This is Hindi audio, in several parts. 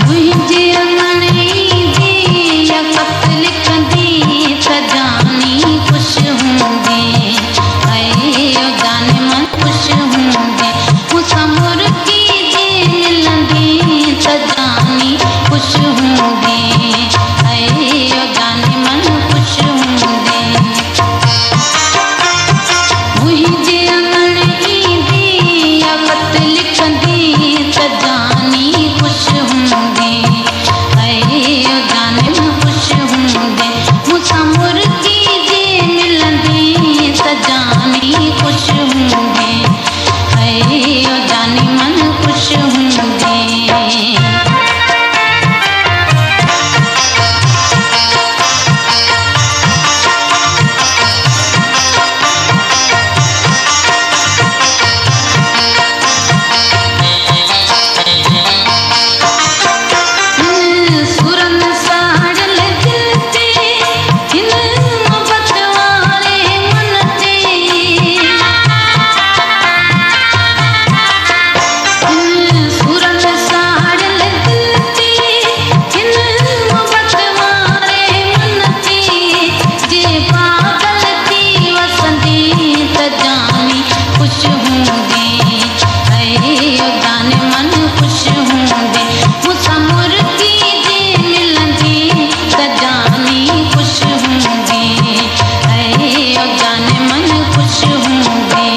मुंहिंजे अंगणे दिया ख़त लिखंदी सजानी ख़ुशि हूंदी ऐं जाने मन ख़ुशि हूंदी मूंसां मुर्गी जे मिलंदी सजानी ख़ुशि हूंदी ऐं जाने मन ख़ुशि हूंदी मुंहिंजे अंगणे दिया ख़त लिखंदी सजानी ख़ुशि हूंदी ऐं जाने मन ख़ुशि हूंदी मूंसां मुर्गी जे मिलंदी सजानी ख़ुशि हूंदी ऐं जाने मन ख़ुशि हूंदी सुरन साड़ल दिल ते हिन मोहब्बत वारे मन ते सुरन साड़ल दिल ते हिन मोहब्बत वारे मन ते जे पागल थी वसंदी त जानी ख़ुशि हूंदी ऐं जाने मन ख़ुशि हूंदी मूंसां मुर्गी जे मिलंदी सजानी ख़ुशि हूंदी ऐं जाने मन ख़ुशि हूंदी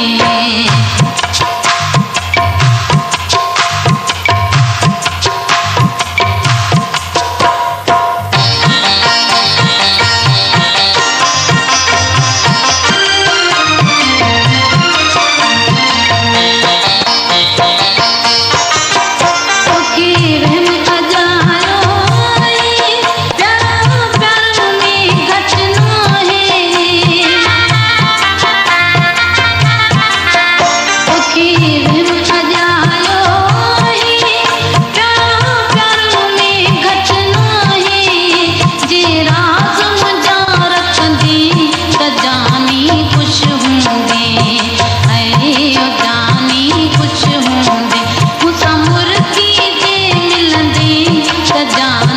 तोखे रहम अजायो प्यार प्यार में घट न है तोखे रहम अजायो प्यार प्यार में घट न है जे राज़ मुंहिंजा रखंदी त जानी ख़ुशि हूंदी ऐं जानी ख़ुशि हूंदी मूंसां मुर्गी जे मिलंदी त जानी